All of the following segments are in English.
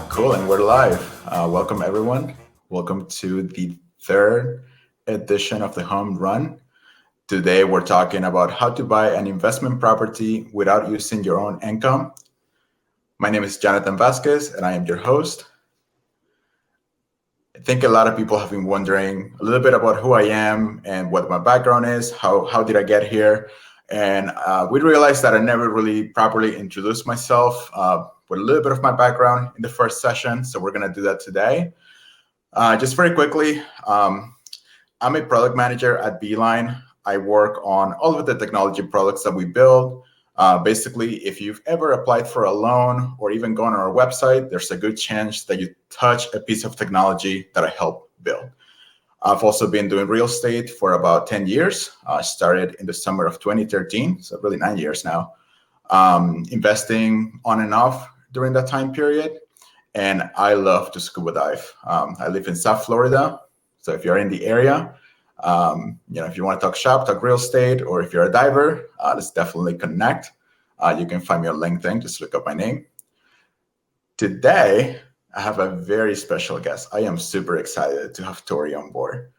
Cool, and we're live. Welcome, everyone. Welcome to the third edition of the Home Run. Today, we're talking about how to buy an investment property without using your own income. My name is Jonathan Vasquez, and I am your host. I think a lot of people have been wondering a little bit about who I am and what my background is, how did I get here? And we realized that I never really properly introduced myself with a little bit of my background in the first session. So we're going to do that today. Just very quickly, I'm a product manager at Beeline. I work on all of the technology products that we build. Basically, if you've ever applied for a loan or even gone on our website, there's a good chance that you touch a piece of technology that I help build. I've also been doing real estate for about 10 years. I started in the summer of 2013, so really 9 years now, investing on and off during that time period. And I love to scuba dive. I live in South Florida. So if you're in the area, if you want to talk shop, talk real estate, or if you're a diver, let's definitely connect. You can find me on LinkedIn. Just look up my name. Today, I have a very special guest. I am super excited to have Torri on board.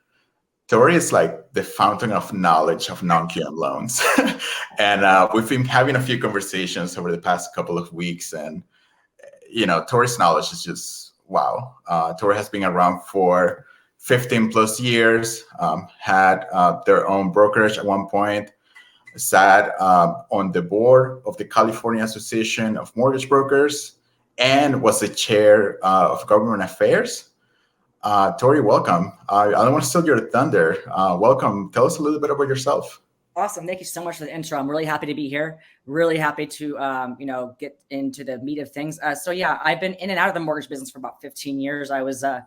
Torri is like the fountain of knowledge of non-QM loans. And we've been having a few conversations over the past couple of weeks. And, Torri's knowledge is just wow. Torri has been around for 15 plus years, had their own brokerage at one point, sat on the board of the California Association of Mortgage Brokers, and was the chair of government affairs. Torri, welcome. I don't want to steal your thunder. Welcome. Tell us a little bit about yourself. Awesome. Thank you so much for the intro. I'm really happy to be here. Really happy to, get into the meat of things. I've been in and out of the mortgage business for about 15 years. I was had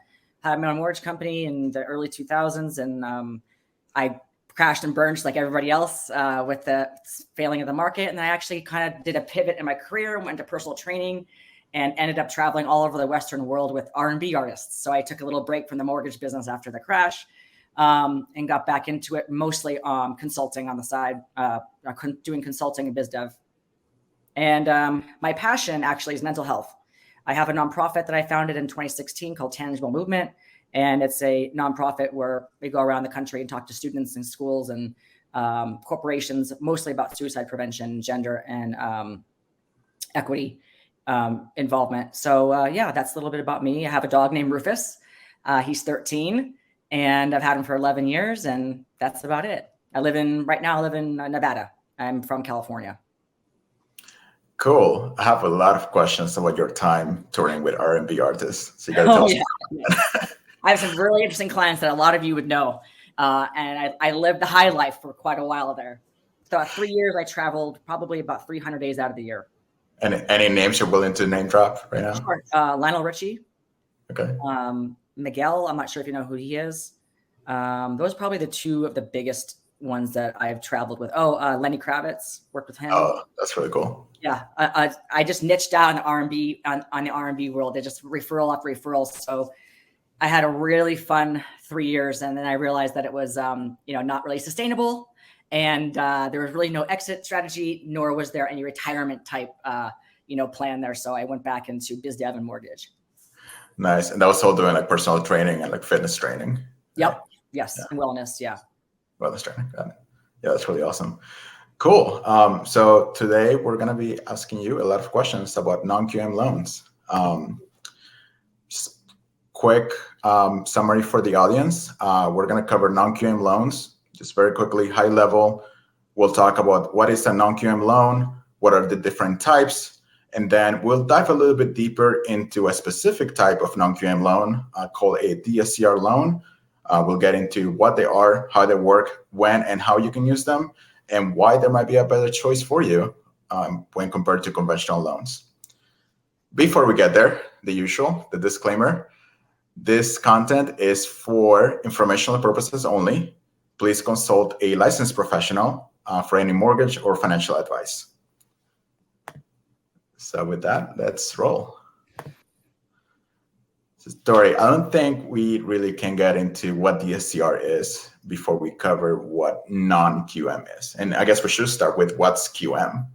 my own mortgage company in the early 2000s, and I crashed and burned just like everybody else with the failing of the market. And then I actually kind of did a pivot in my career and went into personal training and ended up traveling all over the Western world with R&B artists. So I took a little break from the mortgage business after the crash and got back into it, mostly consulting on the side, doing consulting and biz dev. And my passion actually is mental health. I have a nonprofit that I founded in 2016 called Tangible Movement. And it's a nonprofit where we go around the country and talk to students in schools and corporations, mostly about suicide prevention, gender, and equity involvement. So that's a little bit about me. I have a dog named Rufus. He's 13 and I've had him for 11 years, and that's about it. I live in Nevada. I'm from California. Cool. I have a lot of questions about your time touring with R&B artists. So you got to tell us. I have some really interesting clients that a lot of you would know. And I lived the high life for quite a while there. So 3 years, I traveled probably about 300 days out of the year. And any names you're willing to name drop right now? Sure. Lionel Richie. Okay. Miguel, I'm not sure if you know who he is. Those are probably the two of the biggest ones that I've traveled with. Lenny Kravitz, worked with him. Oh, that's really cool. Yeah, I just niched out in the R&B on the R&B world. They just referral after referral. So I had a really fun 3 years, and then I realized that it was not really sustainable, and there was really no exit strategy, nor was there any retirement type plan there. So I went back into biz dev and mortgage. Nice. And that was all doing like personal training and like fitness training. Yep. Right? Yes. Yeah. And wellness. Yeah. Wellness training. Got it. Yeah, that's really awesome. Cool. So today we're going to be asking you a lot of questions about non-QM loans. Just quick summary for the audience. We're going to cover non-QM loans. Just very quickly, high level. We'll talk about what is a non-QM loan, what are the different types, and then we'll dive a little bit deeper into a specific type of non-QM loan called a DSCR loan. We'll get into what they are, how they work, when and how you can use them, and why there might be a better choice for you when compared to conventional loans. Before we get there, the disclaimer, this content is for informational purposes only. Please consult a licensed professional for any mortgage or financial advice. So with that, let's roll. So, Torri, I don't think we really can get into what DSCR is before we cover what non-QM is. And I guess we should start with what's QM.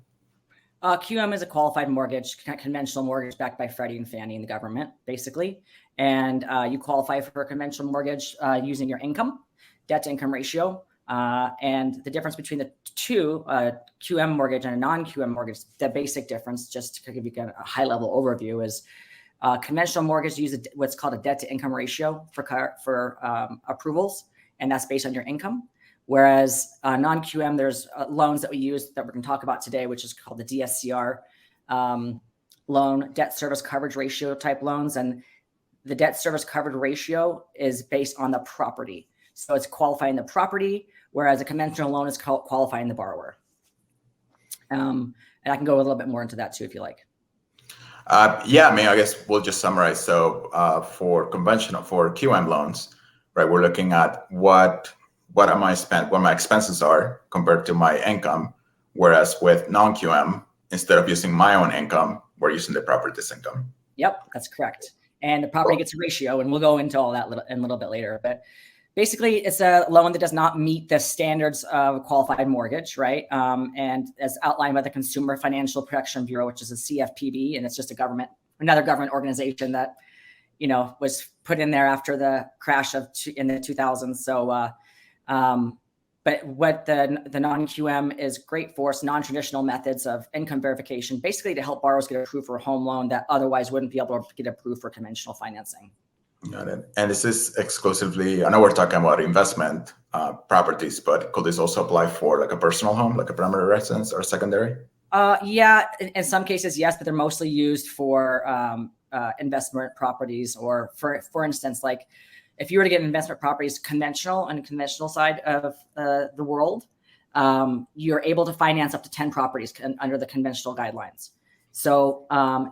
QM is a qualified mortgage, conventional mortgage backed by Freddie and Fannie and the government, basically. And you qualify for a conventional mortgage using your income, debt to income ratio. And the difference between the two, QM mortgage and a non-QM mortgage, the basic difference, just to give you a high level overview, is conventional mortgage uses what's called a debt to income ratio for approvals, and that's based on your income. Whereas non-QM, there's loans that we use that we're going to talk about today, which is called the DSCR loan, debt service coverage ratio type loans. And the debt service coverage ratio is based on the property. So it's qualifying the property, whereas a conventional loan is qualifying the borrower. And I can go a little bit more into that too, if you like. Yeah, I mean, I guess we'll just summarize. So for QM loans, right, we're looking at what my expenses are compared to my income. Whereas with non-QM, instead of using my own income, we're using the property's income. Yep, that's correct. And the property gets a ratio, and we'll go into all that in a little bit later. But basically, it's a loan that does not meet the standards of a qualified mortgage, right? And as outlined by the Consumer Financial Protection Bureau, which is a CFPB, and it's just another government organization that, was put in there after the crash in the 2000s. So, but what the non-QM is great for is non-traditional methods of income verification, basically to help borrowers get approved for a home loan that otherwise wouldn't be able to get approved for conventional financing. Got it. And this is exclusively, I know we're talking about investment properties, but could this also apply for like a personal home, like a primary residence or secondary? Yeah, in some cases, yes, but they're mostly used for investment properties, or for instance, like if you were to get investment properties on the conventional side of the world, you're able to finance up to 10 properties under the conventional guidelines. So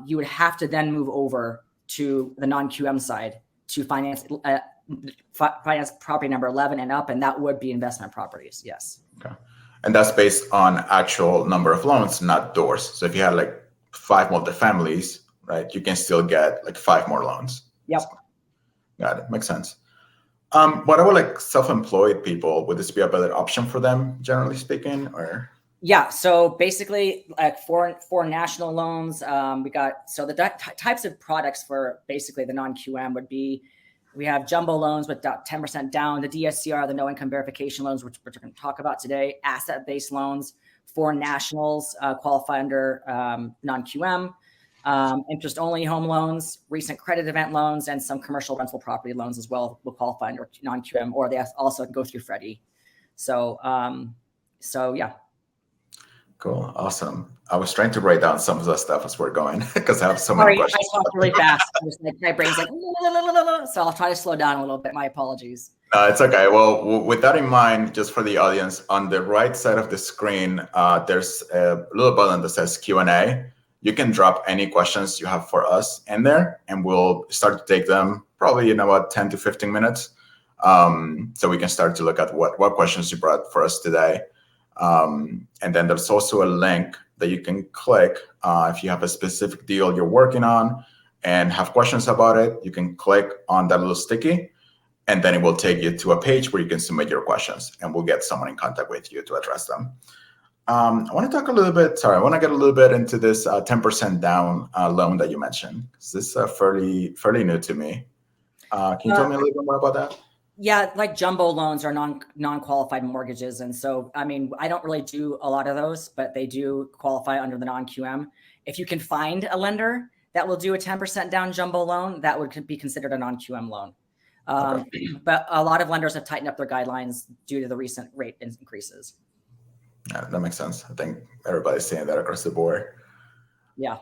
you would have to then move over to the non-QM side to finance property number 11 and up, and that would be investment properties. Yes. Okay. And that's based on actual number of loans, not doors. So if you had like 5 multifamilies, right, you can still get like 5 more loans. Yep. Got it. Makes sense. What about like self-employed people? Would this be a better option for them, generally speaking, or? Yeah. So basically, like for national loans, the types of products for basically the non-QM would be, we have jumbo loans with 10% down, the DSCR, the no income verification loans, which we're going to talk about today, asset-based loans. For nationals qualify under non-QM, interest-only home loans, recent credit event loans, and some commercial rental property loans as well will qualify under non-QM, or they also go through Freddie. So yeah. Cool. Awesome. I was trying to write down some of the stuff as we're going because I have so many questions. I talk really fast. My brain's like, so I'll try to slow down a little bit. My apologies. It's okay. Well, with that in mind, just for the audience, on the right side of the screen, there's a little button that says Q&A. You can drop any questions you have for us in there, and we'll start to take them probably in about 10 to 15 minutes. So we can start to look at what questions you brought for us today. And then there's also a link that you can click if you have a specific deal you're working on and have questions about it. You can click on that little sticky, and then it will take you to a page where you can submit your questions, and we'll get someone in contact with you to address them. I want to get a little bit into this 10% down loan that you mentioned. This is fairly new to me. Can you tell me a little bit more about that? Yeah, like jumbo loans are non-qualified mortgages. And so, I mean, I don't really do a lot of those, but they do qualify under the non-QM. If you can find a lender that will do a 10% down jumbo loan, that would be considered a non-QM loan. Okay. But a lot of lenders have tightened up their guidelines due to the recent rate increases. Yeah, that makes sense. I think everybody's saying that across the board. Yeah.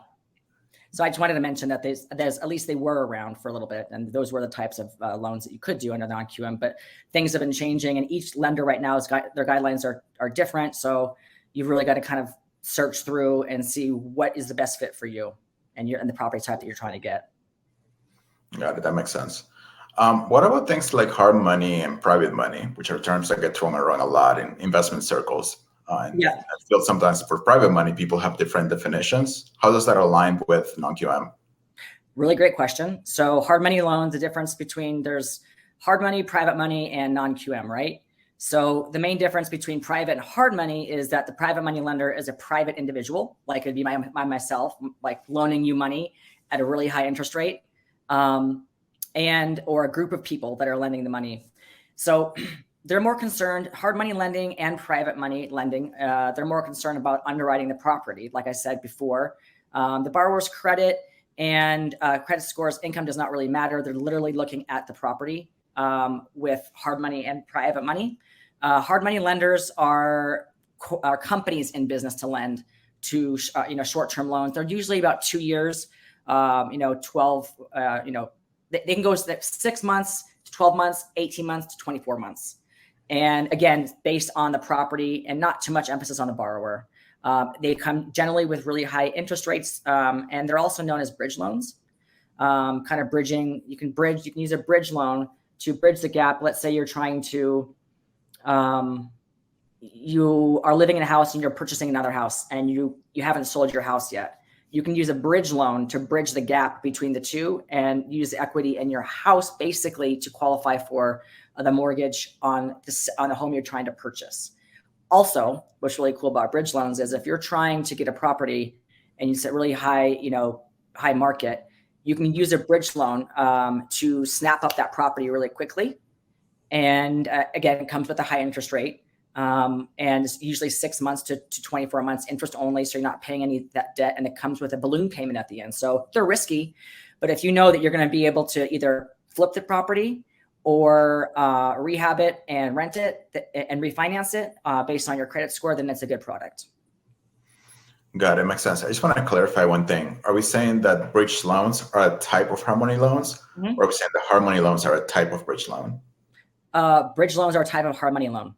So I just wanted to mention that there's at least they were around for a little bit, and those were the types of loans that you could do under non-QM. But things have been changing, and each lender right now their guidelines are different. So you've really got to kind of search through and see what is the best fit for you and the property type that you're trying to get. Got it. That makes sense. What about things like hard money and private money, which are terms that get thrown around a lot in investment circles? I feel sometimes for private money, people have different definitions. How does that align with non-QM? Really great question. So hard money loans, the difference between there's hard money, private money, and non-QM, right? So the main difference between private and hard money is that the private money lender is a private individual, like it'd be myself, like loaning you money at a really high interest rate, and or a group of people that are lending the money. So they're more concerned, hard money lending and private money lending, they're more concerned about underwriting the property. Like I said before, the borrower's credit and credit scores, income does not really matter. They're literally looking at the property with hard money and private money. Hard money lenders are companies in business to lend to short-term loans. They're usually about 2 years, 12, they can go 6 months to 12 months, 18 months to 24 months. And again, based on the property and not too much emphasis on the borrower. They come generally with really high interest rates, and they're also known as bridge loans. Kind of bridging, you can use a bridge loan to bridge the gap. Let's say you're trying to, you are living in a house and you're purchasing another house and you haven't sold your house yet. You can use a bridge loan to bridge the gap between the two and use equity in your house basically to qualify for the mortgage on the home you're trying to purchase. Also, what's really cool about bridge loans is if you're trying to get a property and you set really high, high market, you can use a bridge loan to snap up that property really quickly. And again, it comes with a high interest rate. And it's usually 6 months to 24 months interest only. So you're not paying any of that debt, and it comes with a balloon payment at the end. So they're risky, but if you know that you're going to be able to either flip the property or rehab it and rent it and refinance it based on your credit score, then it's a good product. Got it. Makes sense. I just want to clarify one thing. Are we saying that bridge loans are a type of hard money loans, or are we saying that hard money loans are a type of bridge loan? Bridge loans are a type of hard money loan.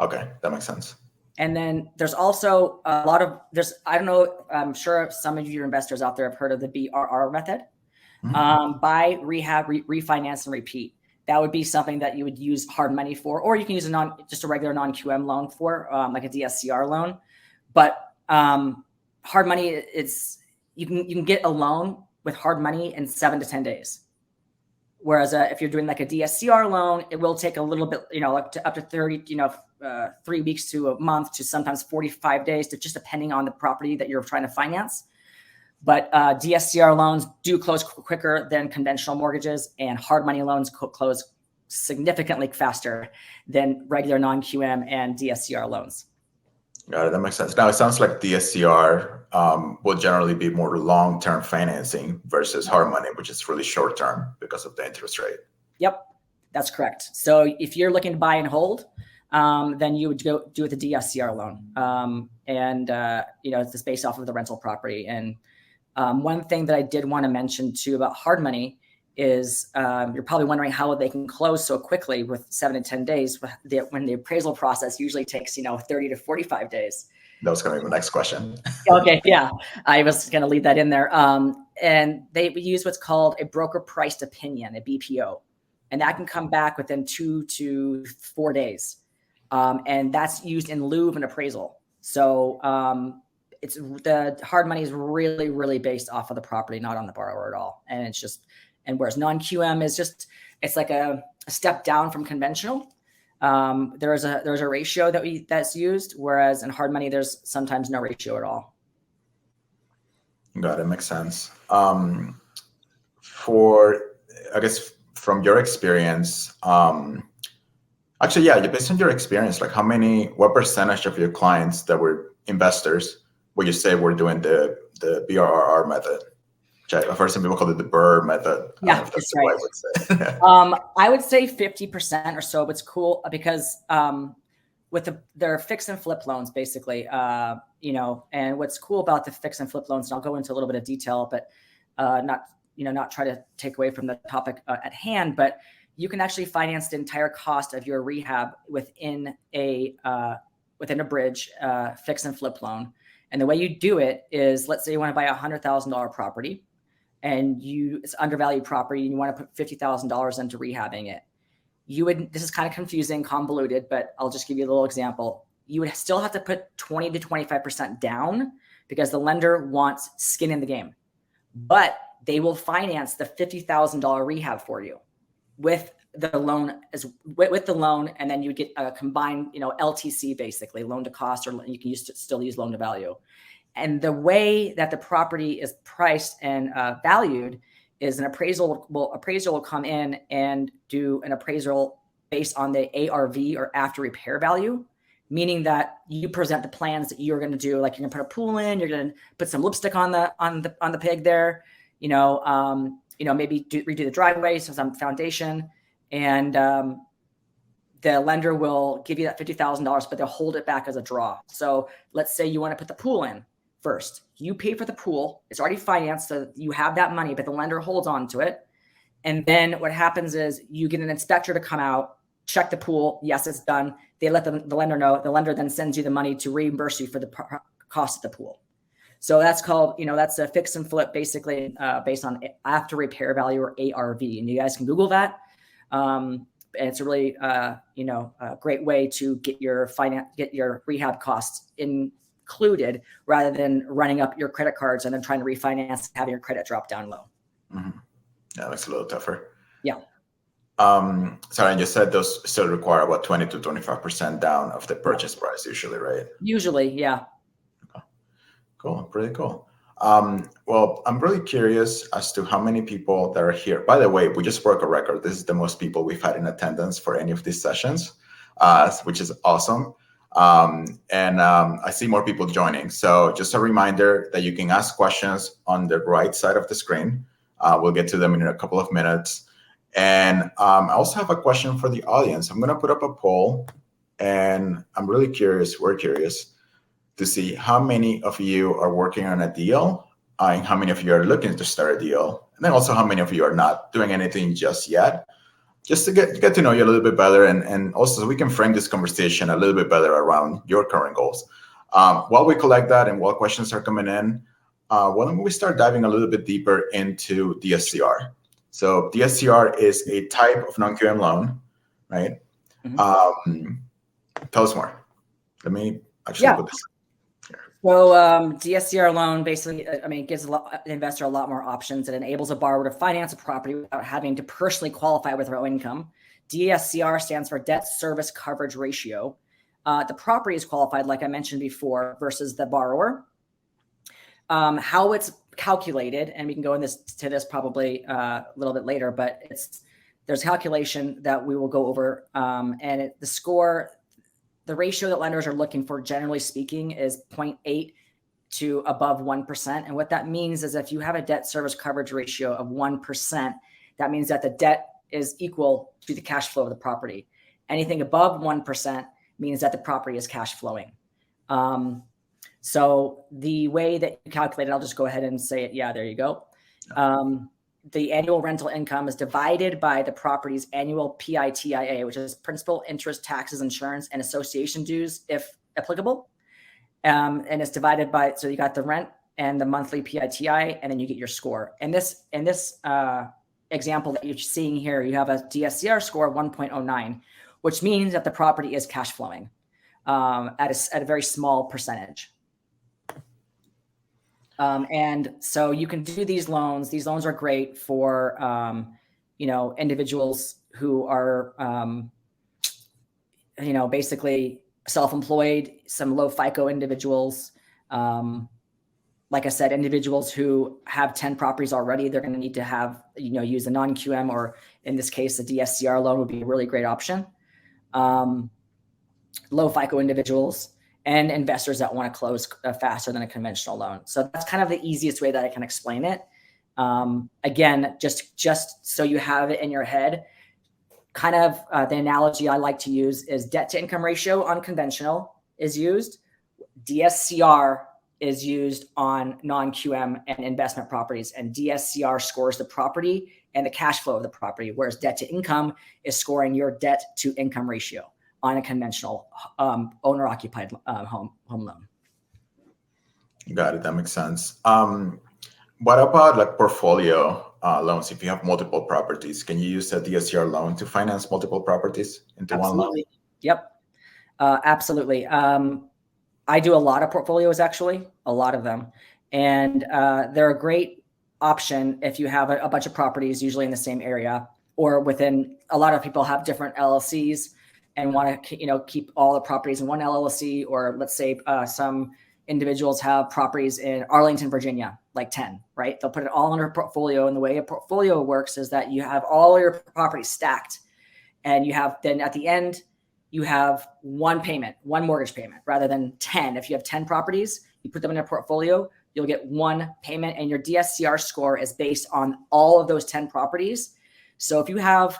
Okay, that makes sense. And then there's also a lot of, I don't know, I'm sure some of your investors out there have heard of the BRR method. Buy, rehab, refinance, and repeat. That would be something that you would use hard money for, or you can use just a regular non-QM loan for, like a DSCR loan. But hard money, you can get a loan with hard money in 7 to 10 days. Whereas if you're doing like a DSCR loan, it will take a little bit, up to 30, 3 weeks to a month to sometimes 45 days, to just depending on the property that you're trying to finance. But DSCR loans do close quicker than conventional mortgages, and hard money loans close significantly faster than regular non-QM and DSCR loans. Got it. That makes sense. Now, it sounds like DSCR will generally be more long-term financing versus hard money, which is really short-term because of the interest rate. Yep, that's correct. So if you're looking to buy and hold, then you would go do it the DSCR loan. It's just based off of the rental property. And one thing that I did want to mention too about hard money is you're probably wondering how they can close so quickly with 7 to 10 days when the appraisal process usually takes 30 to 45 days. That was going to be my next question. Okay, yeah, I was going to leave that in there. And they use what's called a broker priced opinion, a BPO, and that can come back within 2 to 4 days, and that's used in lieu of an appraisal. So it's the hard money is really, really based off of the property, not on the borrower at all, and it's just. And whereas non-QM is it's like a step down from conventional. There's a ratio that's used, whereas in hard money, there's sometimes no ratio at all. Got it. Makes sense. I guess from your experience, based on your experience, like what percentage of your clients that were investors would you say were doing the BRRR method? I've heard some people call it the Burr method. Yeah, that's right. I would say 50% or so. But it's cool because with their fix and flip loans, basically, and what's cool about the fix and flip loans, and I'll go into a little bit of detail, but not try to take away from the topic at hand, but you can actually finance the entire cost of your rehab within a bridge fix and flip loan. And the way you do it is, let's say you want to buy $100,000 property, and it's undervalued property, and you want to put $50,000 into rehabbing it. This is kind of confusing, convoluted, but I'll just give you a little example. You would still have to put 20 to 25% down because the lender wants skin in the game, but they will finance the $50,000 rehab for you with the loan as with the loan, and then you get a combined, LTC, basically loan to cost, or you can still use loan to value. And the way that the property is priced and valued is an appraisal will come in and do an appraisal based on the ARV, or after repair value, meaning that you present the plans that you're going to do, like you're going to put a pool in, you're going to put some lipstick on the pig there, maybe redo the driveway, so some foundation, and the lender will give you that $50,000, but they'll hold it back as a draw. So let's say you want to put the pool in first. You pay for the pool. It's already financed, so you have that money, but the lender holds on to it. And then what happens is you get an inspector to come out, check the pool. Yes, it's done. They let the lender know. The lender then sends you the money to reimburse you for the cost of the pool. So that's called, that's a fix and flip, basically based on after repair value, or ARV. And you guys can Google that. And it's a really, a great way to get your rehab costs included, rather than running up your credit cards and then trying to refinance, having your credit drop down low. Mm-hmm. Yeah, that's a little tougher. Yeah. Sorry, you said those still require about 20 to 25% down of the purchase price usually, right? Usually, yeah. Okay. Cool, pretty cool. Well, I'm really curious as to how many people that are here. By the way, we just broke a record. This is the most people we've had in attendance for any of these sessions, which is awesome. And I see more people joining. So just a reminder that you can ask questions on the right side of the screen. We'll get to them in a couple of minutes. And I also have a question for the audience. I'm going to put up a poll, and I'm really curious, we're curious to see how many of you are working on a deal, and how many of you are looking to start a deal, and then also how many of you are not doing anything just yet, just to get to know you a little bit better, and also so we can frame this conversation a little bit better around your current goals. While we collect that and while questions are coming in, why don't we start diving a little bit deeper into DSCR? So DSCR is a type of non-QM loan, right? Mm-hmm. Tell us more. Let me actually put this here. So DSCR loan basically, gives the investor a lot more options. It enables a borrower to finance a property without having to personally qualify with their own income. DSCR stands for debt service coverage ratio. The property is qualified, like I mentioned before, versus the borrower. How it's calculated, and we can go into this probably a little bit later, but there's calculation that we will go over, and the ratio that lenders are looking for, generally speaking, is 0.8 to above 1%. And what that means is if you have a debt service coverage ratio of 1%, that means that the debt is equal to the cash flow of the property. Anything above 1% means that the property is cash flowing. So the way that you calculate it, I'll just go ahead and say it. Yeah, there you go. The annual rental income is divided by the property's annual PITIA, which is principal, interest, taxes, insurance, and association dues, if applicable. And it's divided by, so you got the rent and the monthly PITI, and then you get your score. And this example that you're seeing here, you have a DSCR score of 1.09, which means that the property is cash flowing at a very small percentage. And so you can do these loans. These loans are great for, individuals who are, basically self-employed, some low FICO individuals. Like I said, individuals who have 10 properties already, they're going to need to have, use a non-QM, or in this case, a DSCR loan would be a really great option. Low FICO individuals, and investors that want to close faster than a conventional loan. So that's kind of the easiest way that I can explain it. Again, just so you have it in your head, kind of the analogy I like to use is debt to income ratio on conventional is used. DSCR is used on non-QM and investment properties, and DSCR scores the property and the cash flow of the property, whereas debt to income is scoring your debt to income ratio on a conventional owner-occupied home loan. Got it. That makes sense. What about like portfolio loans? If you have multiple properties, can you use a DSCR loan to finance multiple properties into one loan? Yep. Absolutely. I do a lot of portfolios, actually, a lot of them. And they're a great option if you have a bunch of properties, usually in the same area. or within, a lot of people have different LLCs and want to, keep all the properties in one LLC, or let's say some individuals have properties in Arlington, Virginia, like 10, right? They'll put it all in a portfolio. And the way a portfolio works is that you have all your properties stacked, and you have, then at the end, you have one payment, one mortgage payment, rather than 10. If you have 10 properties, you put them in a portfolio, you'll get one payment, and your DSCR score is based on all of those 10 properties. So if you have,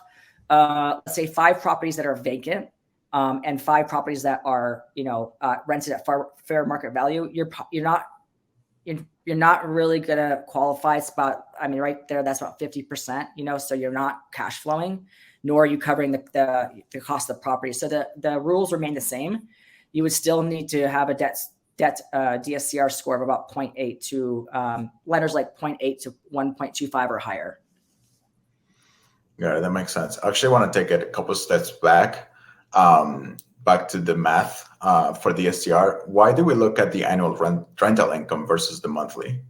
let's say 5 properties that are vacant, and 5 properties that are, rented at fair market value, you're not really gonna qualify. It's about, right there, that's about 50%. So you're not cash flowing, nor are you covering the cost of the property. So the rules remain the same. You would still need to have a debt DSCR score of about 0.8 to lenders like 0.8 to 1.25 or higher. Yeah, that makes sense. I actually want to take it a couple steps back to the math for the DSCR. Why do we look at the annual rental income versus the monthly?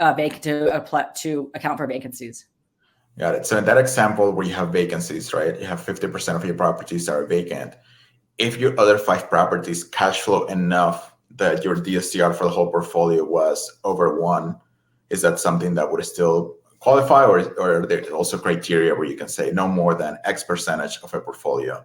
To account for vacancies. Got it. So in that example where you have vacancies, right? You have 50% of your properties that are vacant. If your other 5 properties cash flow enough that your DSCR for the whole portfolio was over 1, is that something that would still qualify, or are there also criteria where you can say no more than X percentage of a portfolio?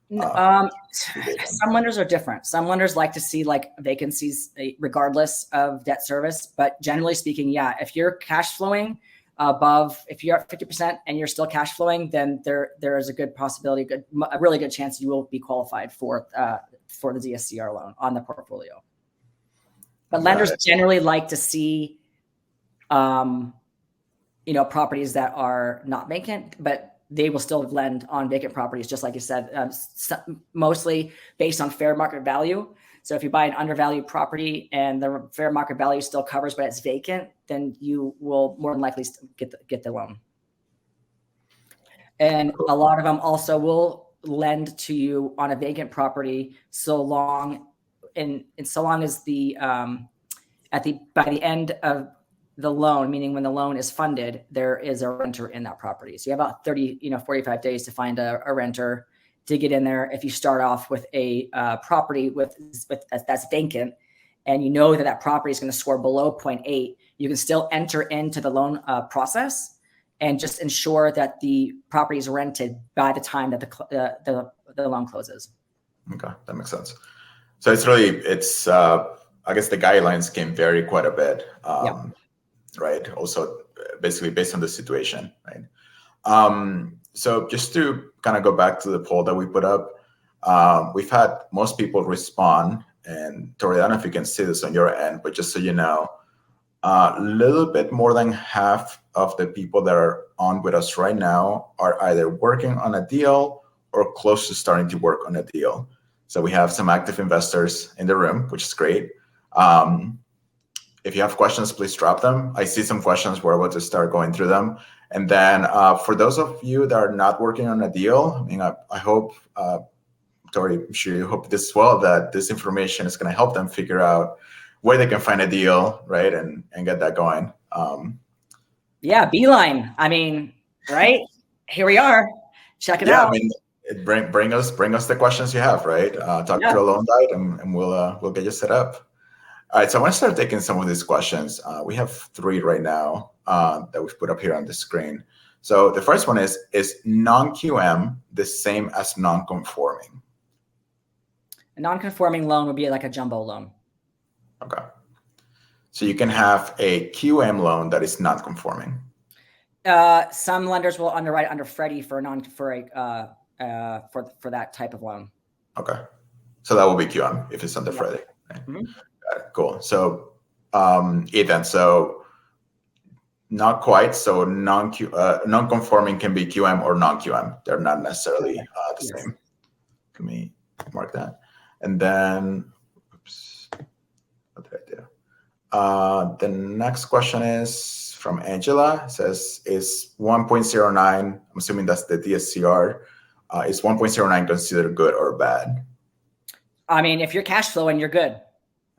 Some lenders are different. Some lenders like to see like vacancies regardless of debt service, but generally speaking, yeah, if you're cash flowing above, if you're at 50% and you're still cash flowing, then there is a good possibility, a really good chance you will be qualified for the DSCR loan on the portfolio. But lenders generally like to see, properties that are not vacant, but they will still lend on vacant properties, just like you said, mostly based on fair market value. So if you buy an undervalued property and the fair market value still covers, but it's vacant, then you will more than likely get the loan. And a lot of them also will lend to you on a vacant property so long as by the end of the loan, meaning when the loan is funded, there is a renter in that property. So you have about 45 days to find a renter to get in there. If you start off with a property that's vacant, and you know that property is going to score below 0.8, you can still enter into the loan process and just ensure that the property is rented by the time that the loan closes. Okay, that makes sense. So it's I guess the guidelines can vary quite a bit. Right. Also, basically based on the situation, right? So just to kind of go back to the poll that we put up, we've had most people respond, and Torri, I don't know if you can see this on your end, but just so you know, a little bit more than half of the people that are on with us right now are either working on a deal or close to starting to work on a deal. So we have some active investors in the room, which is great. If you have questions, please drop them. I see some questions. We're about to start going through them. And then for those of you that are not working on a deal, I hope, Torri, I'm sure you hope this as well, that this information is going to help them figure out where they can find a deal, right, and get that going. Beeline. Right? Here we are. Check it out. Bring us the questions you have, right? Talk to a loan guide, and we'll get you set up. All right, so I want to start taking some of these questions. We have 3 right now that we've put up here on the screen. So the first one is non-QM the same as non-conforming? A non-conforming loan would be like a jumbo loan. Okay. So you can have a QM loan that is not conforming. Some lenders will underwrite under Freddie for that type of loan. Okay. So that will be QM if it's under Freddie. Right? Mm-hmm. Cool. So Ethan, so not quite. So non-conforming can be QM or non-QM. They're not necessarily the same. Let me mark that. And then, what did I do? The next question is from Angela. It says, is 1.09, I'm assuming that's the DSCR, is 1.09 considered good or bad? If you're cash flowing, you're good.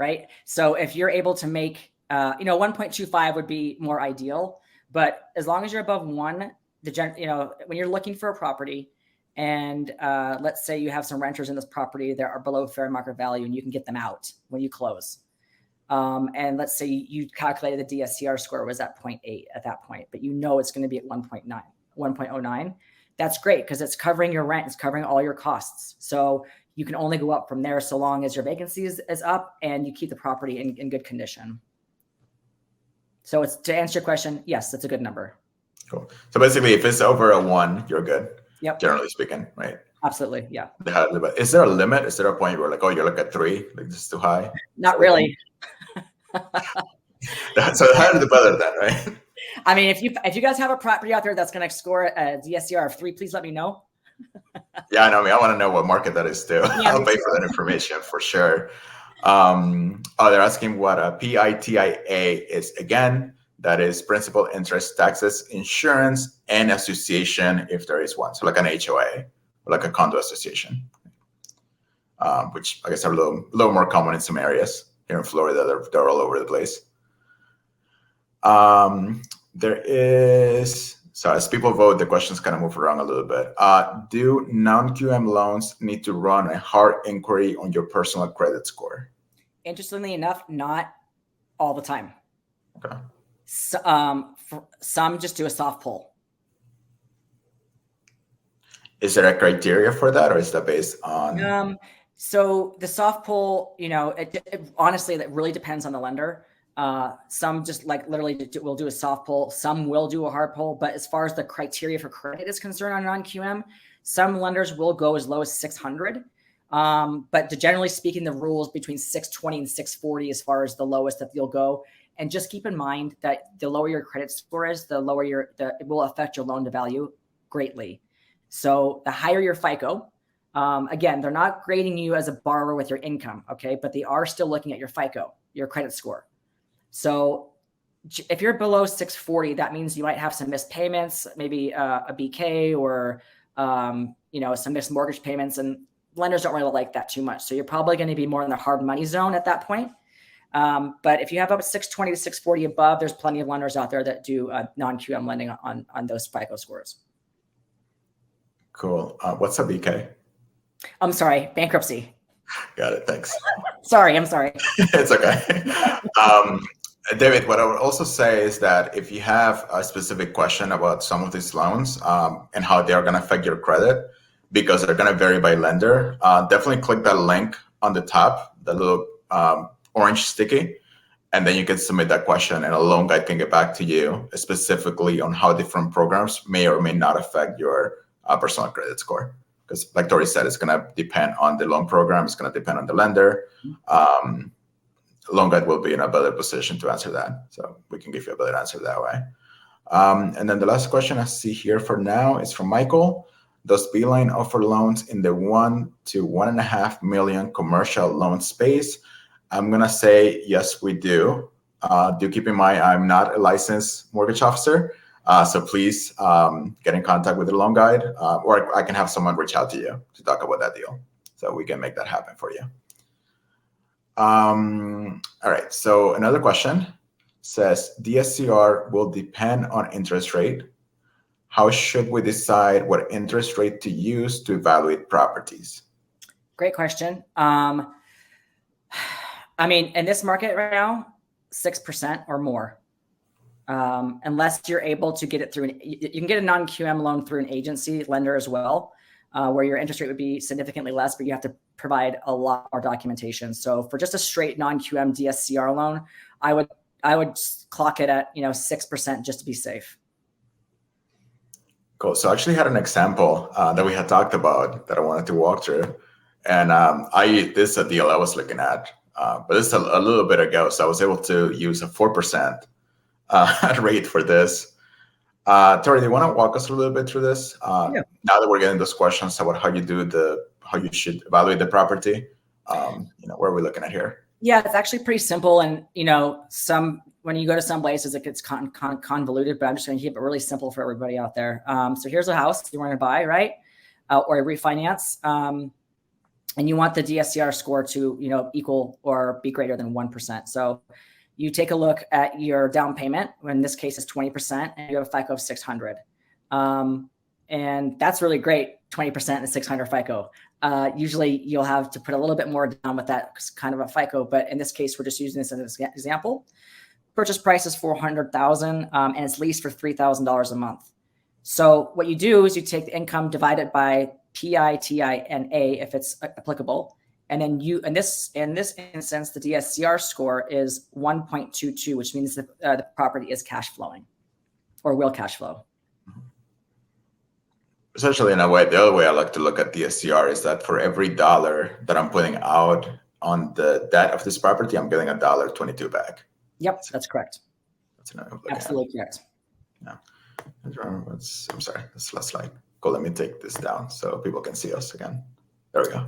Right. So if you're able to make, 1.25 would be more ideal, but as long as you're above 1, when you're looking for a property, and let's say you have some renters in this property that are below fair market value, and you can get them out when you close. And let's say you calculated the DSCR score was at 0.8 at that point, but you know it's going to be at 1.09. That's great because it's covering your rent, it's covering all your costs. So you can only go up from there so long as your vacancy is up and you keep the property in good condition. So it's, to answer your question, yes, that's a good number. Cool. So basically, if it's over a 1, you're good. Yep. Generally speaking, right? Absolutely. Yeah. Is there a limit? Is there a point where like, oh, you're like at 3, like this is too high? Not really. So the higher the better then, right? I mean, if you guys have a property out there that's going to score a DSCR of 3, please let me know. Yeah, I know. I want to know what market that is too. Yeah, I'll pay for that information for sure. They're asking what a PITIA is again. That is principal, interest, taxes, insurance, and association if there is one. So like an HOA, or like a condo association, which I guess are a little more common in some areas. Here in Florida, they're all over the place. There is, so as people vote, the questions kind of move around a little bit. Do non-QM loans need to run a hard inquiry on your personal credit score? Interestingly enough, not all the time. Okay. So, for some just do a soft pull. Is there a criteria for that, or is that based on? So the soft pull, honestly, that really depends on the lender. Some just like literally will do a soft pull. Some will do a hard pull. But as far as the criteria for credit is concerned on non-QM, some lenders will go as low as 600. But generally speaking, the rules between 620 and 640 as far as the lowest that you'll go. And just keep in mind that the lower your credit score is, the lower it will affect your loan to value greatly. So the higher your FICO, again, they're not grading you as a borrower with your income, okay? But they are still looking at your FICO, your credit score. So if you're below 640, that means you might have some missed payments, maybe a BK or some missed mortgage payments, and lenders don't really like that too much. So you're probably going to be more in the hard money zone at that point. But if you have up 620 to 640 above, there's plenty of lenders out there that do non-QM lending on those FICO scores. Cool. What's a BK? I'm sorry, bankruptcy. Got it. Thanks. I'm sorry. It's okay. David, what I would also say is that if you have a specific question about some of these loans and how they are going to affect your credit, because they're going to vary by lender, definitely click that link on the top, the little orange sticky, and then you can submit that question and a loan guide can get back to you specifically on how different programs may or may not affect your personal credit score. Because like Torri said, it's going to depend on the loan program. It's going to depend on the lender. Loan guide will be in a better position to answer that. So we can give you a better answer that way. And then the last question I see here for now is from Michael. Does Beeline offer loans in the 1 to 1.5 million commercial loan space? I'm going to say, yes, we do. Do keep in mind, I'm not a licensed mortgage officer. So please get in contact with the loan guide, or I can have someone reach out to you to talk about that deal. So we can make that happen for you. All right. So another question says, DSCR will depend on interest rate. How should we decide what interest rate to use to evaluate properties? Great question. I mean, in this market right now, 6% or more. Unless you're able to get it through, you can get a non-QM loan through an agency lender as well, where your interest rate would be significantly less, but you have to provide a lot more documentation. So for just a straight non-QM DSCR loan, I would clock it at 6% just to be safe. Cool. So I actually had an example that we had talked about that I wanted to walk through, and this is a deal I was looking at, but this is a little bit ago, so I was able to use a 4%. Rate for this. Torri, do you want to walk us a little bit through this? Yeah. Now that we're getting those questions about how you should evaluate the property, where are we looking at here? Yeah, it's actually pretty simple. And, when you go to some places, it gets convoluted, but I'm just going to keep it really simple for everybody out there. So here's a house you want to buy, right? Or refinance. And you want the DSCR score to, equal or be greater than 1%. So you take a look at your down payment. In this case, it's 20%, and you have a FICO of 600. And that's really great, 20% and 600 FICO. Usually you'll have to put a little bit more down with that kind of a FICO, but in this case, we're just using this as an example. Purchase price is $400,000, and it's leased for $3,000 a month. So what you do is you take the income divided by PITIA if it's applicable, and then in this instance, the DSCR score is 1.22, which means the property is cash flowing or will cash flow. Essentially, in a way, the other way I like to look at DSCR is that for every dollar that I'm putting out on the debt of this property, I'm getting $1.22 back. Yep, that's correct. That's absolutely correct. Yeah. I'm sorry, this last slide. Cool, let me take this down so people can see us again. There we go.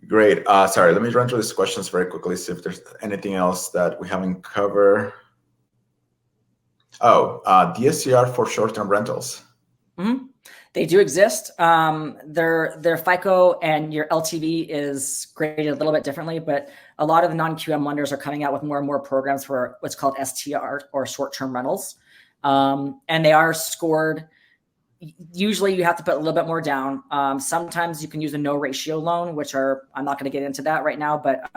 Great. Sorry, let me run through these questions very quickly, see if there's anything else that we haven't covered. Oh, DSCR for short-term rentals. Mm-hmm. They do exist. Their FICO and your LTV is graded a little bit differently, but a lot of the non-QM lenders are coming out with more and more programs for what's called STR or short-term rentals. And they are scored. Usually you have to put a little bit more down. Sometimes you can use a no ratio loan, which I'm not going to get into that right now, but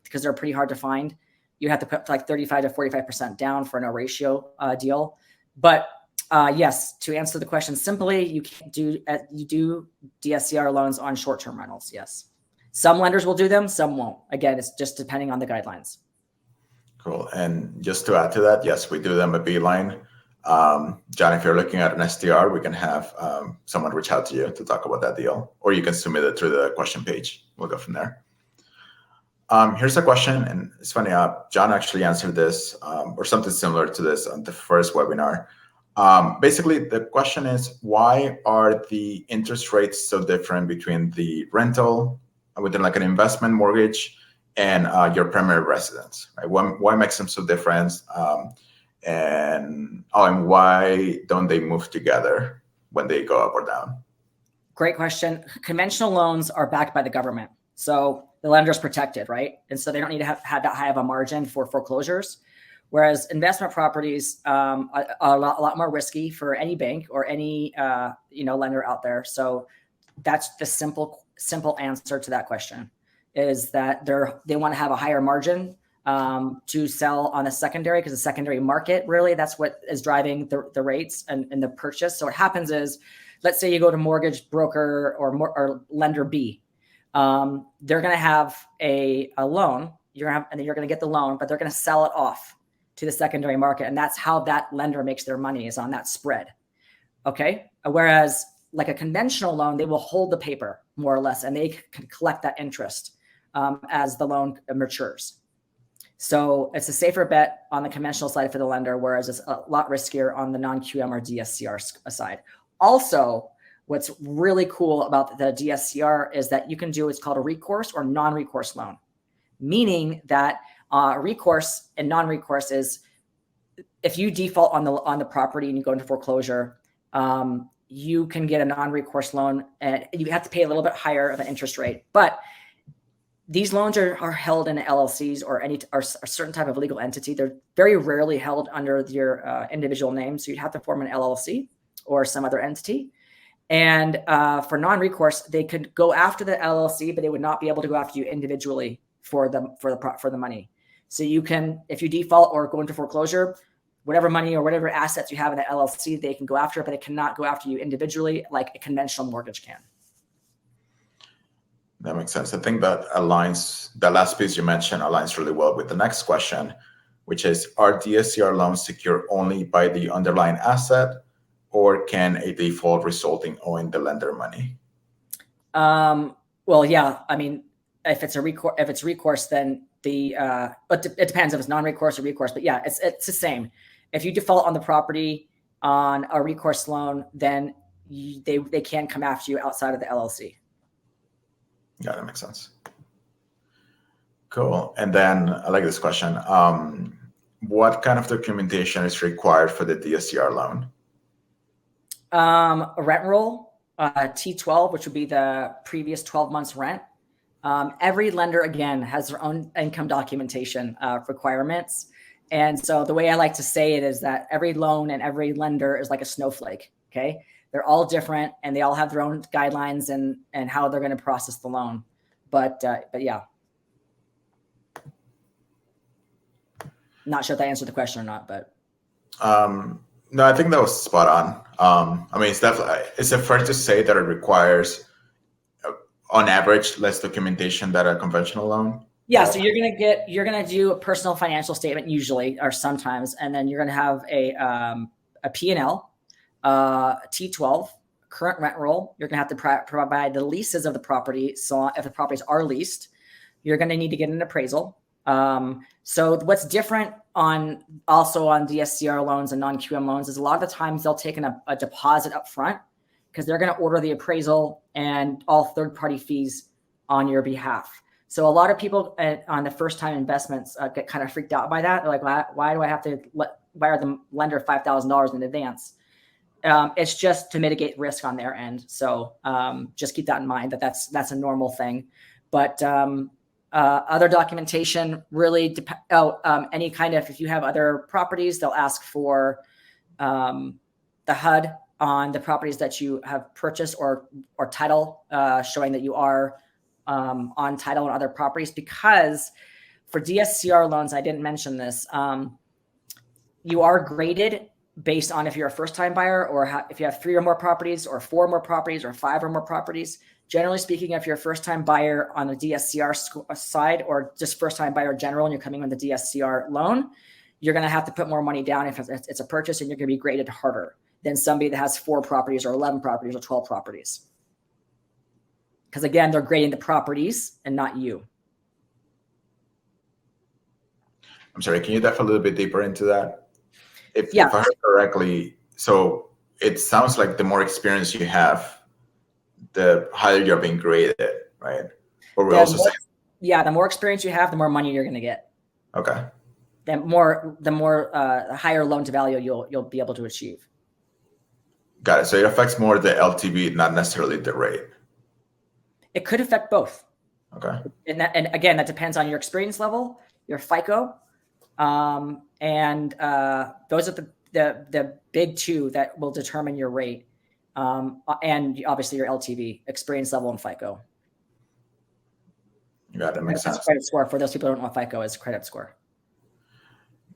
because they're pretty hard to find, you have to put like 35 to 45% down for a no ratio deal. But yes, to answer the question simply, you do DSCR loans on short-term rentals. Yes, some lenders will do them, some won't. Again, it's just depending on the guidelines. Cool. And just to add to that, yes, we do them a Beeline. John, if you're looking at an STR, we can have someone reach out to you to talk about that deal, or you can submit it through the question page. We'll go from there. Here's a question, and it's funny, John actually answered this or something similar to this on the first webinar. Basically, the question is, why are the interest rates so different between the rental within like an investment mortgage and your primary residence? Right? Why makes them so different? And why don't they move together when they go up or down? Great question. Conventional loans are backed by the government, so the lender is protected, right? And so they don't need to have that high of a margin for foreclosures. Whereas investment properties are a lot more risky for any bank or any lender out there. So that's the simple answer to that question, is that they want to have a higher margin to sell on a secondary, because the secondary market, really, that's what is driving the rates and the purchase. So what happens is, let's say you go to mortgage broker or lender B. They're going to have a loan. You're going to get the loan, but they're going to sell it off to the secondary market. And that's how that lender makes their money, is on that spread. Okay. Whereas like a conventional loan, they will hold the paper more or less, and they can collect that interest as the loan matures. So it's a safer bet on the conventional side for the lender, whereas it's a lot riskier on the non-QM or DSCR side. Also, what's really cool about the DSCR is that you can do what's called a recourse or non-recourse loan, meaning that recourse and non-recourse is if you default on the property and you go into foreclosure, you can get a non-recourse loan, and you have to pay a little bit higher of an interest rate. But these loans are held in LLCs or a certain type of legal entity. They're very rarely held under your individual name. So you'd have to form an LLC or some other entity. And for non-recourse, they could go after the LLC, but they would not be able to go after you individually for the money. So you can, if you default or go into foreclosure, whatever money or whatever assets you have in the LLC, they can go after, but they cannot go after you individually like a conventional mortgage can. That makes sense. I think that aligns, the last piece you mentioned aligns really well with the next question, which is, are DSCR loans secured only by the underlying asset, or can a default result in owing the lender money? Well, yeah. I mean, if it's recourse, then but it depends if it's non-recourse or recourse. But yeah, it's the same. If you default on the property on a recourse loan, then they can come after you outside of the LLC. Yeah, that makes sense. Cool. And then I like this question. What kind of documentation is required for the DSCR loan? A rent roll, T12, which would be the previous 12 months rent. Every lender, again, has their own income documentation requirements. And so the way I like to say it is that every loan and every lender is like a snowflake. Okay. They're all different and they all have their own guidelines and how they're going to process the loan. But yeah. Not sure if that answered the question or not, but. No, I think that was spot on. I mean, it's definitely, is it fair to say that it requires, on average, less documentation than a conventional loan? Yeah, so you're gonna do a personal financial statement usually, or sometimes, and then you're gonna have a P&L, T12, current rent roll. You're gonna have to provide the leases of the property. So if the properties are leased, you're gonna need to get an appraisal. So what's different also on DSCR loans and non-QM loans is a lot of the times they'll take a deposit up front because they're going to order the appraisal and all third-party fees on your behalf. So a lot of people on the first-time investments get kind of freaked out by that. They're like, why do I have to wire the lender $5,000 in advance? It's just to mitigate risk on their end. So just keep that in mind that's a normal thing. But other documentation really any kind of, if you have other properties, they'll ask for the HUD on the properties that you have purchased or title showing that you are on title on other properties. Because for DSCR loans, I didn't mention this, you are graded based on if you're a first-time buyer or if you have 3 or more properties or 4 or more properties or 5 or more properties. Generally speaking, if you're a first-time buyer on the DSCR side or just first-time buyer general and you're coming with a DSCR loan, you're going to have to put more money down if it's a purchase, and you're going to be graded harder than somebody that has 4 properties or 11 properties or 12 properties. Because again, they're grading the properties and not you. I'm sorry, can you dive a little bit deeper into that? If I heard correctly, so it sounds like the more experience you have, the higher you're being graded, right? Or we're also saying, yeah, the more experience you have, the more money you're going to get. Okay. The higher loan to value you'll be able to achieve. Got it. So it affects more the LTV, not necessarily the rate. It could affect both. Okay. And again, that depends on your experience level, your FICO, and those are the big 2 that will determine your rate. And obviously your LTV, experience level, and FICO. Yeah, that makes sense. Credit score, for those people who don't know what FICO is, credit score.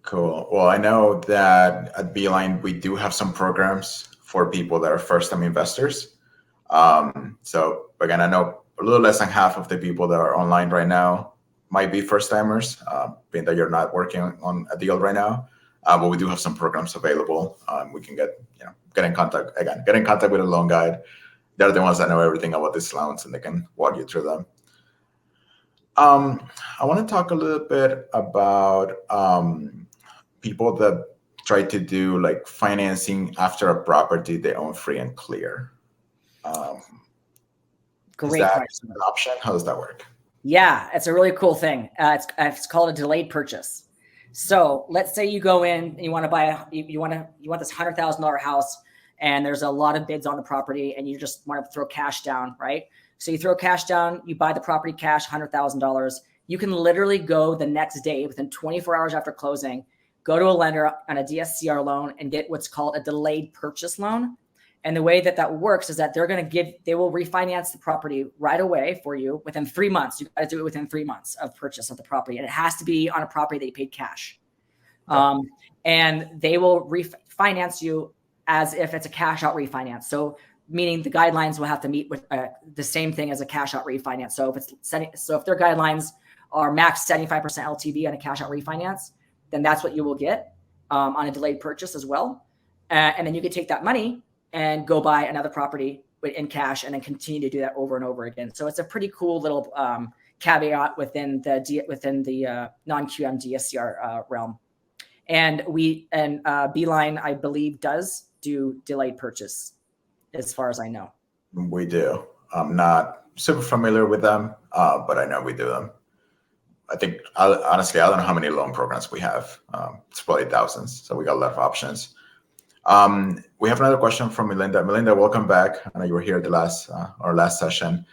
Cool. Well, I know that at Beeline, we do have some programs for people that are first-time investors. So again, I know a little less than half of the people that are online right now might be first-timers, being that you're not working on a deal right now. But we do have some programs available. We can get in contact with a loan guide. They're the ones that know everything about these loans, and they can walk you through them. I want to talk a little bit about people that try to do like financing after a property they own free and clear. Great question. An option? How does that work? Yeah, it's a really cool thing. It's called a delayed purchase. So let's say you go in and you want to you want this $100,000 house, and there's a lot of bids on the property, and you just want to throw cash down, right? So you throw cash down, you buy the property cash, $100,000. You can literally go the next day, within 24 hours after closing, go to a lender on a DSCR loan and get what's called a delayed purchase loan. And the way that works is that they will refinance the property right away for you within 3 months. You got to do it within 3 months of purchase of the property. And it has to be on a property that you paid cash. And they will refinance you as if it's a cash out refinance. So meaning the guidelines will have to meet with the same thing as a cash out refinance. So if their guidelines are max 75% LTV on a cash out refinance, then that's what you will get on a delayed purchase as well. And then you can take that money and go buy another property in cash and then continue to do that over and over again. So it's a pretty cool little caveat within the non-QM DSCR realm. And Beeline, I believe, does do delayed purchase, as far as I know. We do. I'm not super familiar with them, but I know we do them. I think, honestly, I don't know how many loan programs we have. It's probably thousands. So we got a lot of options. We have another question from Melinda. Melinda, welcome back. I know you were here at our last session.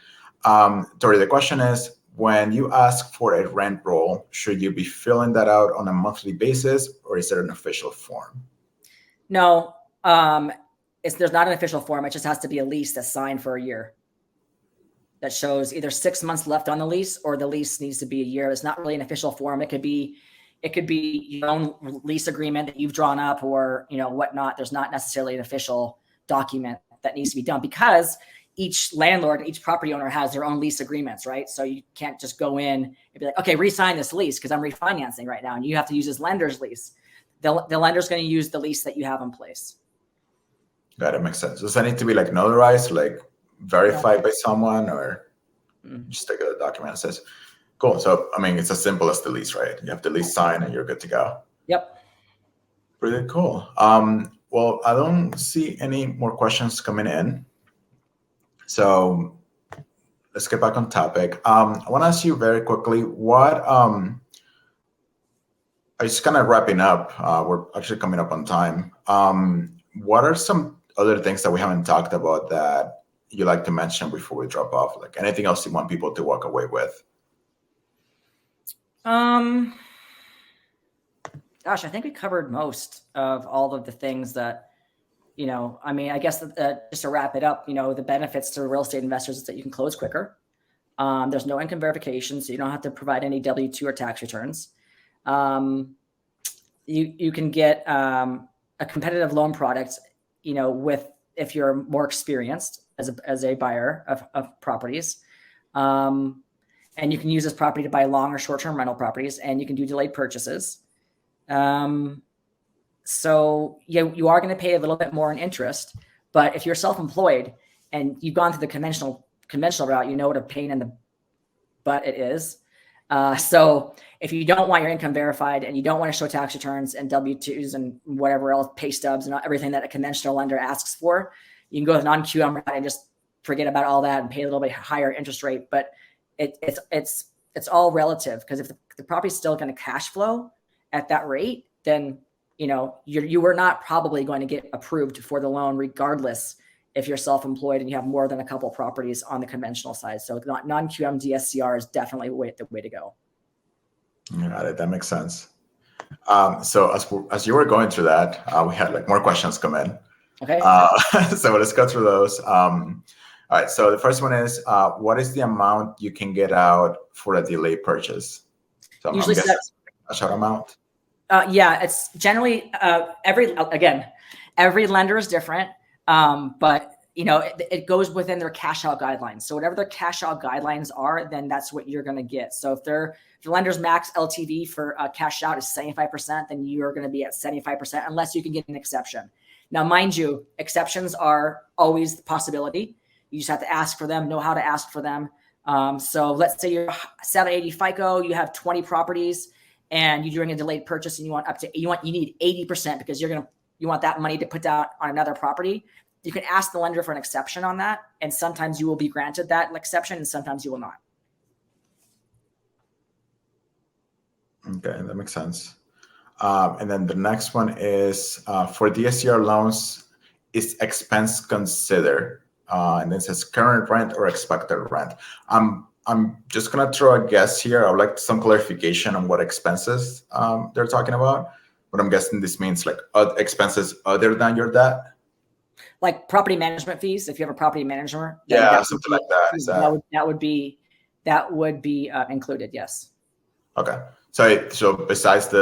Torri, the question is, when you ask for a rent roll, should you be filling that out on a monthly basis, or is there an official form? No. there's not an official form. It just has to be a lease that's signed for a year that shows either 6 months left on the lease or the lease needs to be a year. It's not really an official form. It could be your own lease agreement that you've drawn up or, whatnot. There's not necessarily an official document that needs to be done because each landlord, each property owner has their own lease agreements, right? So you can't just go in and be like, okay, re-sign this lease because I'm refinancing right now. And you have to use this lender's lease. The lender's going to use the lease that you have in place. Got it. Makes sense. Does that need to be like notarized, like verified by someone, or just take a document that says, cool. So, I mean, it's as simple as the lease, right? You have the lease signed and you're good to go. Yep. Pretty cool. Well, I don't see any more questions coming in. So let's get back on topic. I want to ask you very quickly, what, I just kind of wrapping up, we're actually coming up on time. What are some other things that we haven't talked about that you like to mention before we drop off? Like anything else you want people to walk away with? Gosh, I think we covered most of all of the things that, I guess just to wrap it up, the benefits to real estate investors is that you can close quicker. There's no income verification, so you don't have to provide any W-2 or tax returns. You can get a competitive loan product, if you're more experienced as a buyer of properties. And you can use this property to buy long or short-term rental properties, and you can do delayed purchases. So you are going to pay a little bit more in interest, but if you're self-employed and you've gone through the conventional route, you know what a pain in the butt it is. So if you don't want your income verified and you don't want to show tax returns and W-2s and whatever else, pay stubs and everything that a conventional lender asks for, you can go with non-QM route and just forget about all that and pay a little bit higher interest rate. But it's all relative, because if the property is still going to cash flow at that rate, then you are not probably going to get approved for the loan, regardless if you're self-employed and you have more than a couple properties on the conventional side. So non-QM DSCR is definitely the way to go. Got it. That makes sense. So as you were going through that, we had like more questions come in. Okay. So let's go through those. All right. So the first one is, what is the amount you can get out for a delayed purchase? So usually a short amount. Yeah, it's generally every lender is different, but it goes within their cash out guidelines. So whatever their cash out guidelines are, then that's what you're going to get. So if the lender's max LTV for cash out is 75%, then you're going to be at 75%, unless you can get an exception. Now, mind you, exceptions are always the possibility. You just have to ask for them, know how to ask for them. So let's say you're 780 FICO, you have 20 properties, and you're doing a delayed purchase, and you need 80% because you want that money to put down on another property. You can ask the lender for an exception on that, and sometimes you will be granted that exception, and sometimes you will not. Okay, that makes sense. And then the next one is for DSCR loans, is expense considered? And then it says current rent or expected rent. I'm just gonna throw a guess here. I would like some clarification on what expenses they're talking about, but I'm guessing this means like expenses other than your debt. Like property management fees, if you have a property manager. Yeah, something like that. That would be included. Yes. Okay. So besides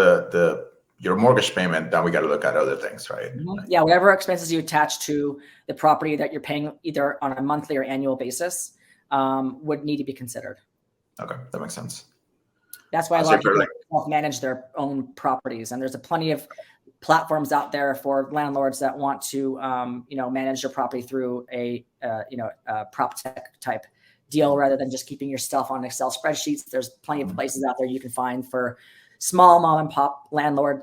your mortgage payment, then we got to look at other things, right? Mm-hmm. Yeah, whatever expenses you attach to the property that you're paying either on a monthly or annual basis would need to be considered. Okay, that makes sense. That's why a lot of people self-manage their own properties, and there's plenty of platforms out there for landlords that want to manage their property through a prop tech type deal rather than just keeping your stuff on Excel spreadsheets. There's plenty of places out there you can find for small mom and pop landlord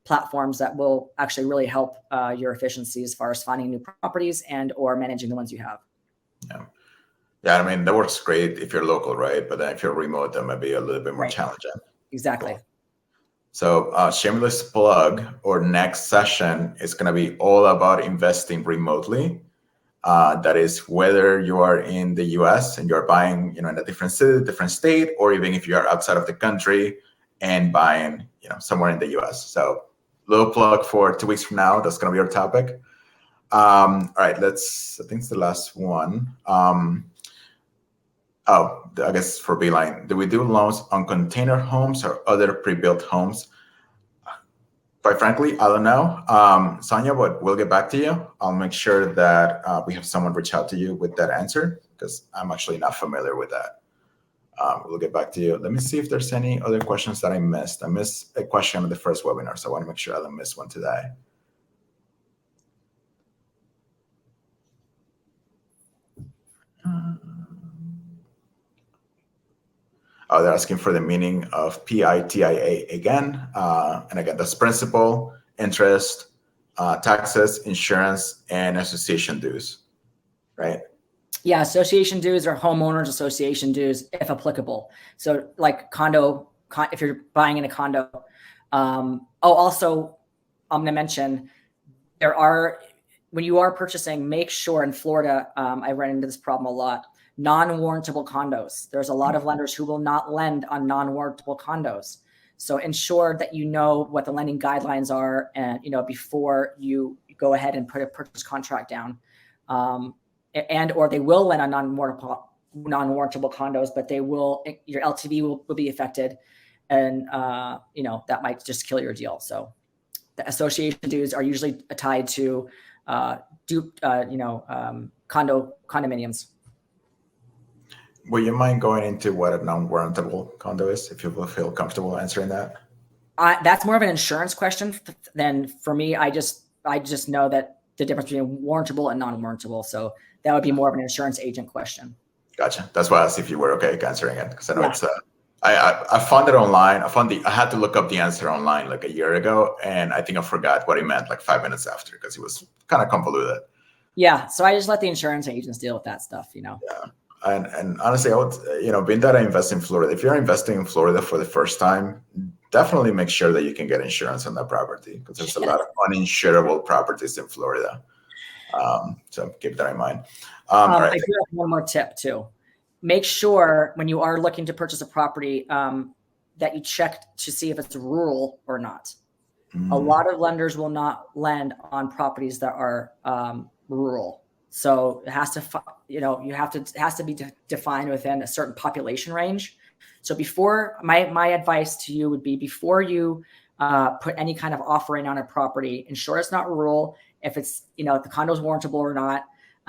platforms that will actually really help your efficiency as far as finding new properties and or managing the ones you have. Yeah, I mean, that works great if you're local, right? But then if you're remote, that might be a little bit more challenging. Exactly. Cool. So shameless plug, our next session is going to be all about investing remotely. That is whether you are in the US and you're buying, in a different city, different state, or even if you are outside of the country and buying, somewhere in the US. So little plug for 2 weeks from now, that's going to be our topic. All right, I think it's the last one. I guess for Beeline, do we do loans on container homes or other pre-built homes? Quite frankly, I don't know. Sonia, but we'll get back to you. I'll make sure that we have someone reach out to you with that answer, because I'm actually not familiar with that. We'll get back to you. Let me see if there's any other questions that I missed. I missed a question in the first webinar, so I want to make sure I don't miss one today. Oh, they're asking for the meaning of PITIA again. And again, that's principal, interest, taxes, insurance, and association dues, right? Yeah, association dues or homeowners association dues, if applicable. So like if you're buying in a condo. Also, I'm going to mention when you are purchasing, make sure in Florida, I ran into this problem a lot, non-warrantable condos. There's a lot of lenders who will not lend on non-warrantable condos. So ensure that you know what the lending guidelines are, and before you go ahead and put a purchase contract down. Or they will lend on non-warrantable condos, but your LTV will be affected, and that might just kill your deal. So the association dues are usually tied to condominiums. Would you mind going into what a non-warrantable condo is, if you will feel comfortable answering that? That's more of an insurance question than for me. I just know that the difference between warrantable and non-warrantable. So that would be more of an insurance agent question. Gotcha. That's why I asked if you were okay answering it, because I know it's. I found it online. I had to look up the answer online like a year ago, and I think I forgot what he meant like 5 minutes after, because it was kind of convoluted. Yeah. So I just let the insurance agents deal with that stuff. Yeah. And honestly, I would, being that I invest in Florida, if you're investing in Florida for the first time, definitely make sure that you can get insurance on that property, because there's a lot of uninsurable properties in Florida. So keep that in mind. All right. I do have one more tip too. Make sure when you are looking to purchase a property that you check to see if it's rural or not. A lot of lenders will not lend on properties that are rural. So it has to, it has to be defined within a certain population range. So my advice to you would be, before you put any kind of offer in on a property, ensure it's not rural, if it's, if the condo is warrantable or not.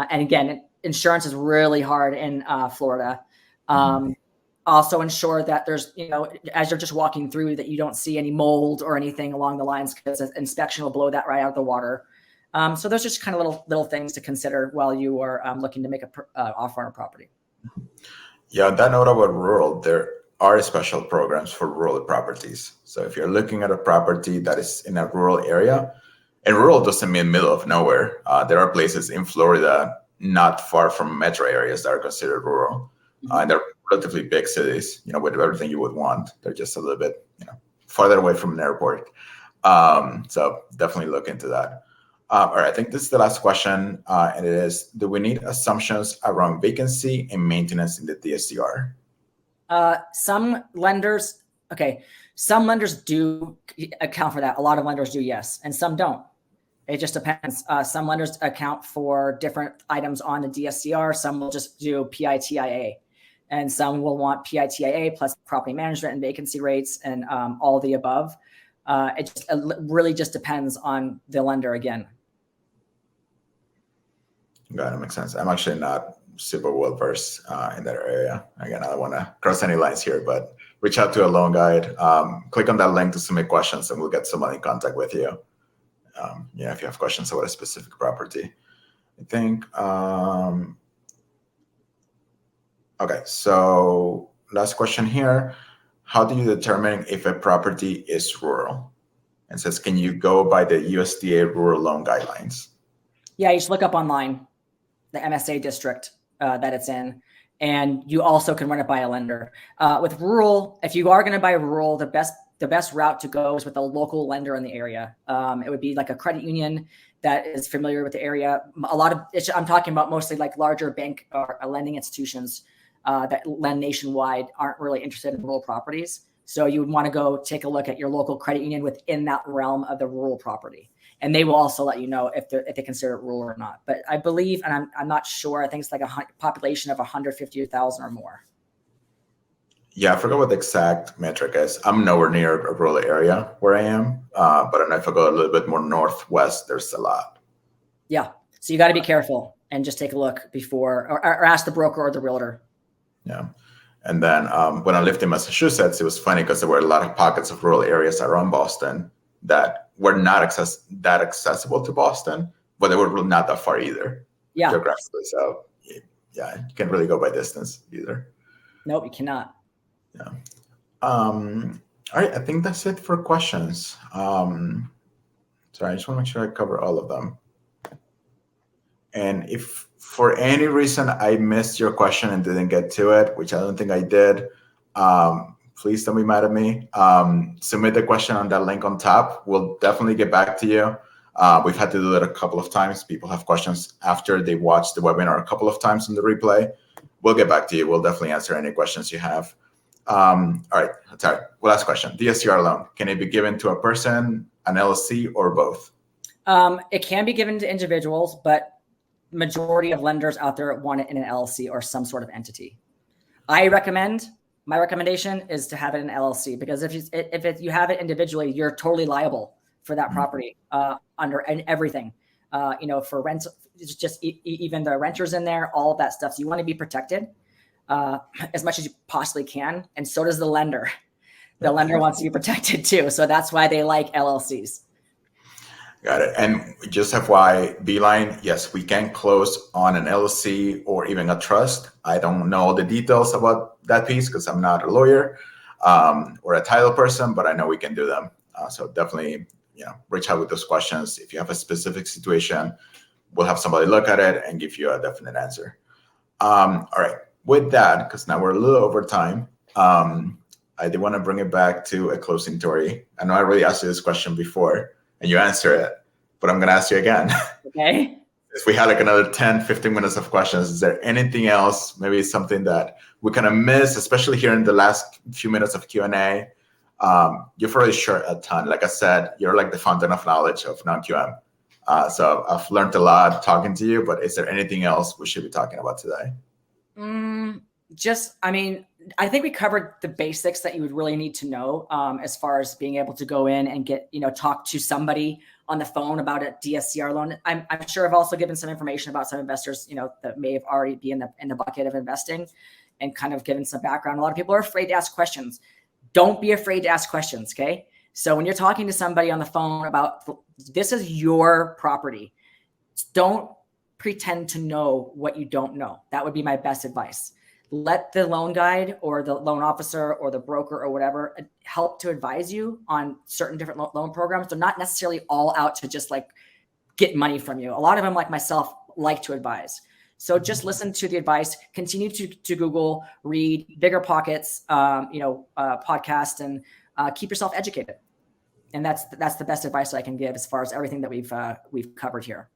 And again, insurance is really hard in Florida. Also ensure that there's, as you're just walking through, that you don't see any mold or anything along the lines, because inspection will blow that right out of the water. So those are just kind of little things to consider while you are looking to make an offer on a property. Yeah, on that note about rural, there are special programs for rural properties. So if you're looking at a property that is in a rural area, and rural doesn't mean middle of nowhere. There are places in Florida not far from metro areas that are considered rural. And they're relatively big cities, with everything you would want. They're just a little bit, farther away from an airport. So definitely look into that. All right, I think this is the last question, and it is, do we need assumptions around vacancy and maintenance in the DSCR? Some lenders do account for that. A lot of lenders do, yes, and some don't. It just depends. Some lenders account for different items on the DSCR. Some will just do PITIA, and some will want PITIA plus property management and vacancy rates and all the above. It really just depends on the lender again. Got it. Makes sense. I'm actually not super well versed in that area. Again, I don't want to cross any lines here, but reach out to a loan guide. Click on that link to submit questions, and we'll get someone in contact with you. If you have questions about a specific property. I think. Okay, so last question here. How do you determine if a property is rural? And says, can you go by the USDA rural loan guidelines? Yeah, you should look up online the MSA district that it's in. And you also can run it by a lender. With rural, if you are going to buy rural, the best route to go is with a local lender in the area. It would be like a credit union that is familiar with the area. I'm talking about mostly like larger bank or lending institutions that lend nationwide aren't really interested in rural properties. So you would want to go take a look at your local credit union within that realm of the rural property. and they will also let you know if they consider it rural or not. But I believe, and I'm not sure, I think it's like a population of 150,000 or more. Yeah, I forgot what the exact metric is. I'm nowhere near a rural area where I am, but I know if I go a little bit more northwest, there's a lot. Yeah, so you got to be careful and just take a look before, or ask the broker or the realtor. Yeah. And then when I lived in Massachusetts, it was funny because there were a lot of pockets of rural areas around Boston that were not that accessible to Boston, but they were not that far either. Yeah. Geographically. So yeah, you can't really go by distance either. Nope, you cannot. Yeah. All right. I think that's it for questions. Sorry, I just want to make sure I cover all of them. And if for any reason I missed your question and didn't get to it, which I don't think I did, please don't be mad at me. Submit the question on that link on top. We'll definitely get back to you. We've had to do that a couple of times. People have questions after they watch the webinar a couple of times on the replay. We'll get back to you. We'll definitely answer any questions you have. All right, sorry. Last question. DSCR loan, can it be given to a person, an LLC, or both? It can be given to individuals, but majority of lenders out there want it in an LLC or some sort of entity. My recommendation is to have it in an LLC, because if you have it individually, you're totally liable for that property under everything. For rent, it's just even the renters in there, all of that stuff. So you want to be protected as much as you possibly can, and so does the lender. The lender wants to be protected too, so that's why they like LLCs. Got it. And just FYI, Beeline, yes, we can close on an LLC or even a trust. I don't know all the details about that piece because I'm not a lawyer or a title person, but I know we can do them. So definitely, reach out with those questions. If you have a specific situation, we'll have somebody look at it and give you a definite answer. All right. With that, because now we're a little over time, I did want to bring it back to a closing, Torri. I know I already asked you this question before, and you answer it, but I'm going to ask you again. Okay. If we had like another 10, 15 minutes of questions, is there anything else, maybe something that we kind of miss, especially here in the last few minutes of Q&A? You've already shared a ton. Like I said, you're like the fountain of knowledge of non-QM. So I've learned a lot talking to you, but is there anything else we should be talking about today? I think we covered the basics that you would really need to know as far as being able to go in and get, talk to somebody on the phone about a DSCR loan. I'm sure I've also given some information about some investors, that may have already been in the bucket of investing, and kind of given some background. A lot of people are afraid to ask questions. Don't be afraid to ask questions. Okay. So when you're talking to somebody on the phone about this is your property, don't pretend to know what you don't know. That would be my best advice. Let the loan guide or the loan officer or the broker or whatever help to advise you on certain different loan programs. They're not necessarily all out to just like get money from you. A lot of them, like myself, like to advise. So just listen to the advice, continue to Google, read Bigger Pockets, podcast, and keep yourself educated. And that's the best advice I can give as far as everything that we've covered here.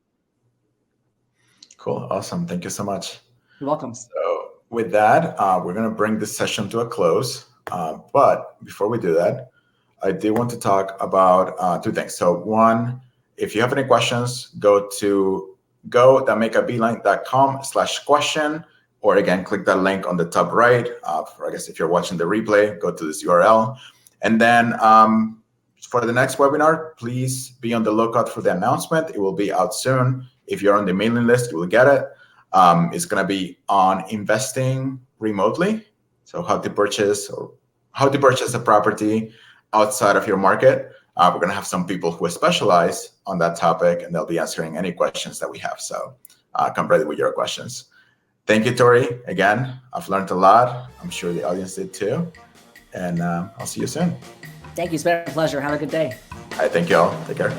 Cool. Awesome. Thank you so much. You're welcome. So with that, we're going to bring this session to a close. But before we do that, I did want to talk about two things. So one, if you have any questions, go to go.makeabeeline.com/question, or again, click that link on the top right. I guess if you're watching the replay, go to this URL. And then for the next webinar, please be on the lookout for the announcement. It will be out soon. If you're on the mailing list, you will get it. It's going to be on investing remotely. So how to purchase a property outside of your market. We're going to have some people who specialize on that topic, and they'll be answering any questions that we have. So come ready with your questions. Thank you, Torri. Again, I've learned a lot. I'm sure the audience did too. And I'll see you soon. Thank you. It's been a pleasure. Have a good day. All right. Thank you all. Take care.